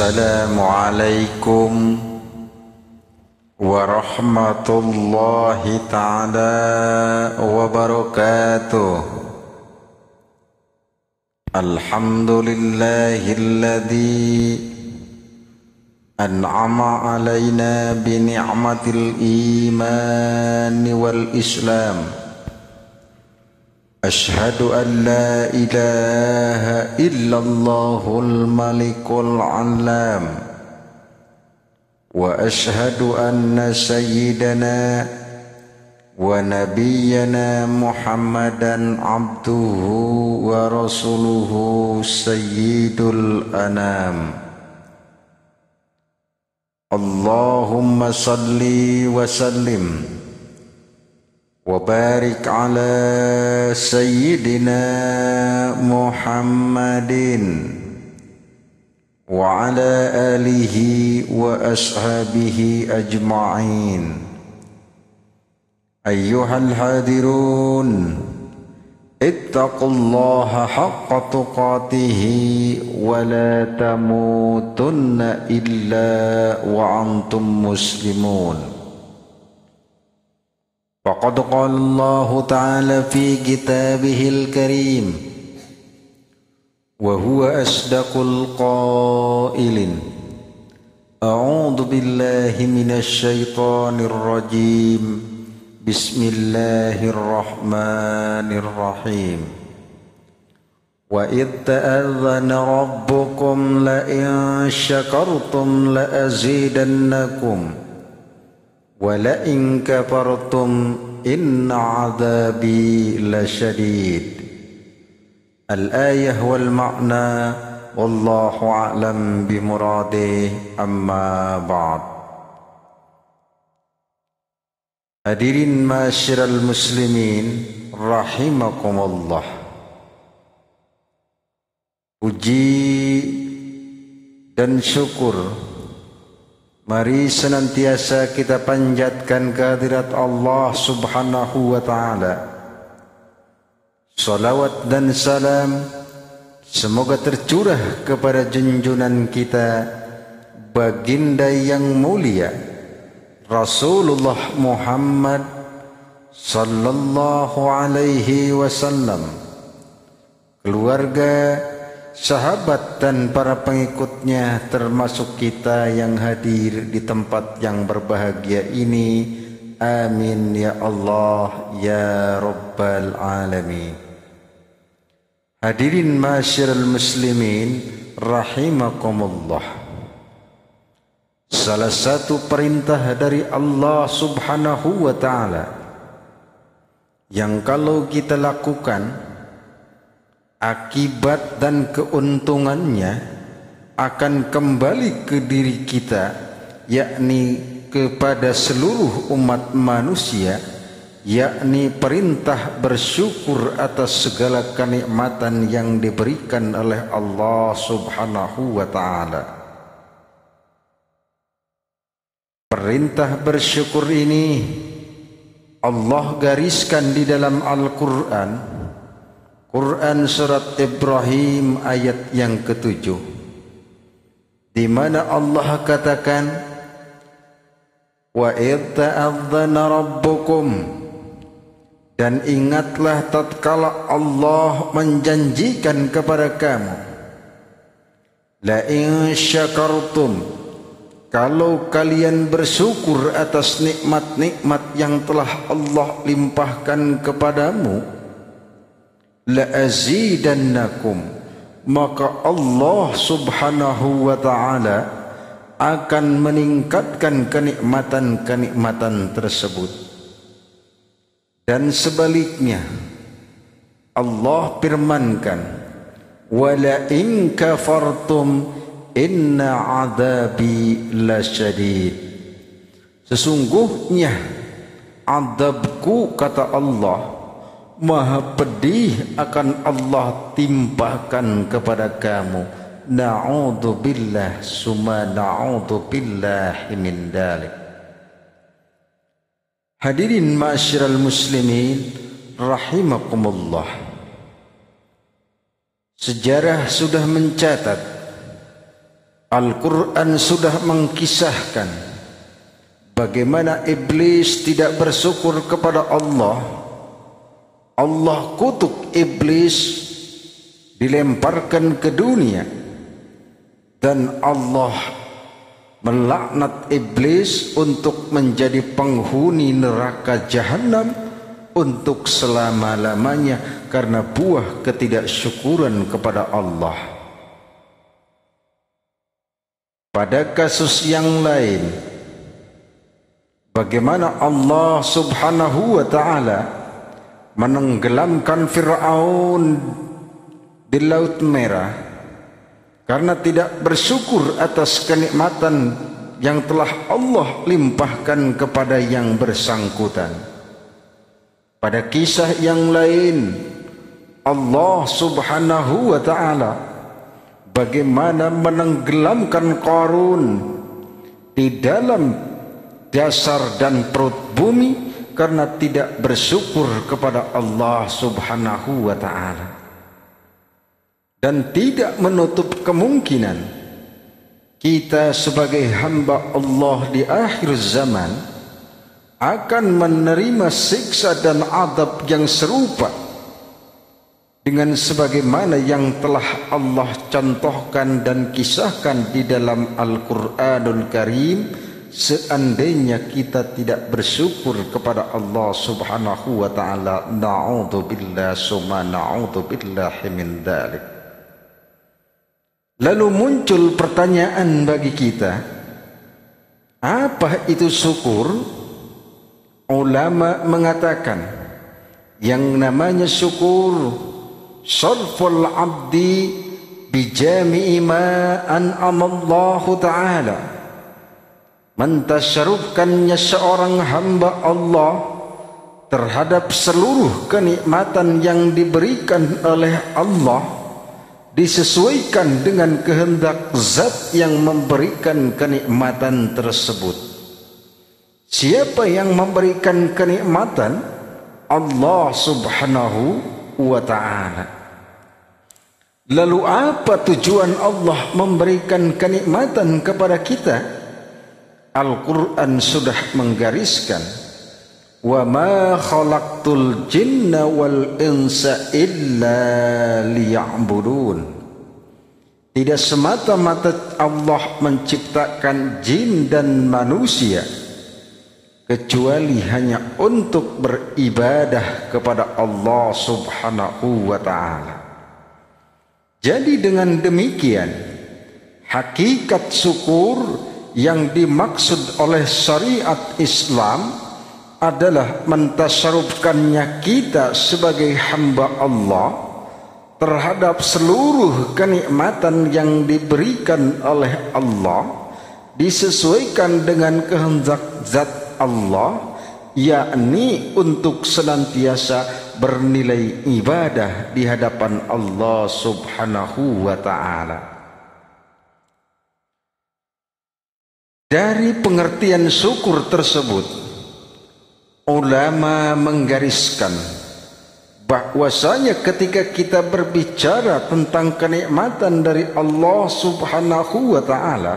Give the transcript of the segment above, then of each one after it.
Assalamualaikum warahmatullahi ta'ala wabarakatuh. Alhamdulillahilladzi an'ama alaina bi ni'matil iman wal islam. Ashhadu an la ilaha illallahul malikul alam wa ashhadu anna sayyidana wa nabiyyana Muhammadan abduhu wa rasuluhu sayyidul anam. Allahumma salli wa sallim wa barik ala sayyidina Muhammadin wa ala alihi wa ashabihi ajma'in. Ayyuhal hadirun, ittaqullaha haqqa tuqatihi wa la tamutunna illa wa antum muslimun. Faqad qala Allah ta'ala fi kitabihil karim wa huwa asdaqul qailin. A'udzu billahi minasy syaithanir rajim. Bismillahirrahmanirrahim. Wa idh ta'adhana rabbukum la in syakartum la azidannakum wa la in kafartum inna 'adzabi lasyadid. Al-ayah wal ma'na wallahu a'lam bimuradih, amma ba'd. Hadirin masyiral muslimin rahimakumullah. Puji dan syukur mari senantiasa kita panjatkan kehadirat Allah subhanahu wa ta'ala. Salawat dan salam semoga tercurah kepada junjungan kita, baginda yang mulia Rasulullah Muhammad sallallahu alaihi wasallam, keluarga, sahabat dan para pengikutnya, termasuk kita yang hadir di tempat yang berbahagia ini. Amin ya Allah ya Rabbal Alamin. Hadirin masyiral muslimin rahimakumullah. Salah satu perintah dari Allah subhanahu wa ta'ala yang kalau kita lakukan, akibat dan keuntungannya akan kembali ke diri kita, yakni kepada seluruh umat manusia, yakni perintah bersyukur atas segala kenikmatan yang diberikan oleh Allah subhanahu wa ta'ala. Perintah bersyukur ini Allah gariskan di dalam Al-Quran, Quran surat Ibrahim ayat yang ke-7, di mana Allah katakan, wa idh ta'adzana rabbukum, dan ingatlah tatkala Allah menjanjikan kepada kamu, la in syakartum, kalau kalian bersyukur atas nikmat-nikmat yang telah Allah limpahkan kepadamu, la azidannakum, maka Allah subhanahu wa ta'ala akan meningkatkan kenikmatan-kenikmatan tersebut. Dan sebaliknya Allah firmankan, wa la in kafartum inna 'adzabi lasyadid, sesungguhnya azabku, kata Allah, maha pedih akan Allah timpakan kepada kamu. Na'udzubillah summa na'udzubillahi min dalik. Hadirin ma'asyiral muslimin rahimakumullah. Sejarah sudah mencatat Al-Quran sudah mengkisahkan bagaimana iblis tidak bersyukur kepada Allah. Allah kutuk iblis, dilemparkan ke dunia, dan Allah melaknat iblis untuk menjadi penghuni neraka jahanam untuk selama-lamanya karena buah ketidaksyukuran kepada Allah. Pada kasus yang lain, bagaimana Allah Subhanahu wa ta'ala menenggelamkan Fir'aun di Laut Merah karena tidak bersyukur atas kenikmatan yang telah Allah limpahkan kepada yang bersangkutan. Pada kisah yang lain, Allah Subhanahu wa ta'ala bagaimana menenggelamkan Qarun di dalam dasar dan perut bumi karena tidak bersyukur kepada Allah Subhanahu wa ta'ala. Dan tidak menutup kemungkinan kita sebagai hamba Allah di akhir zaman akan menerima siksa dan azab yang serupa dengan sebagaimana yang telah Allah contohkan dan kisahkan di dalam Al-Quranul Karim, seandainya kita tidak bersyukur kepada Allah Subhanahu wa ta'ala. Na'udzubillah summa na'udzubillahi min dzalik. Lalu muncul pertanyaan bagi kita, apa itu syukur? Ulama mengatakan yang namanya syukur sarful abdi bijami'i ma an'amallahu ta'ala, mentasarufkannya seorang hamba Allah terhadap seluruh kenikmatan yang diberikan oleh Allah, disesuaikan dengan kehendak zat yang memberikan kenikmatan tersebut. Siapa yang memberikan kenikmatan? Allah Subhanahu wa ta'ala. Lalu apa tujuan Allah memberikan kenikmatan kepada kita? Al-Quran sudah menggariskan, wa ma khalaqtul jinna wal insa illa liya'budun. Tidak semata-mata Allah menciptakan jin dan manusia kecuali hanya untuk beribadah kepada Allah Subhanahu wa ta'ala. Jadi dengan demikian, hakikat syukur yang dimaksud oleh syariat Islam adalah mentasarufkannya kita sebagai hamba Allah terhadap seluruh kenikmatan yang diberikan oleh Allah, disesuaikan dengan kehendak zat Allah, yakni untuk senantiasa bernilai ibadah di hadapan Allah Subhanahu wa ta'ala. Dari pengertian syukur tersebut, ulama menggariskan bahwasanya ketika kita berbicara tentang kenikmatan dari Allah Subhanahu wa ta'ala,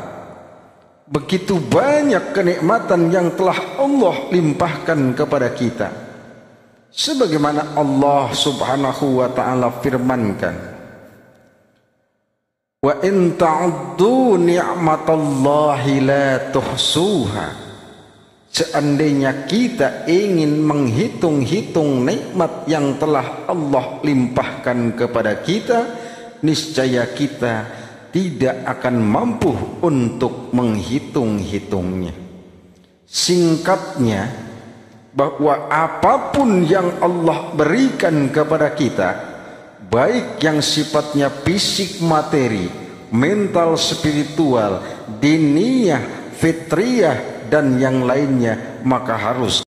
begitu banyak kenikmatan yang telah Allah limpahkan kepada kita. Sebagaimana Allah Subhanahu wa ta'ala firmankan, wa in ta'uddu ni'matallahi la tuhsuha. Seandainya kita ingin menghitung-hitung nikmat yang telah Allah limpahkan kepada kita, niscaya kita tidak akan mampu untuk menghitung-hitungnya. Singkatnya, bahwa apapun yang Allah berikan kepada kita, baik yang sifatnya fisik materi, mental spiritual, diniyah, fitriyah, dan yang lainnya, maka harus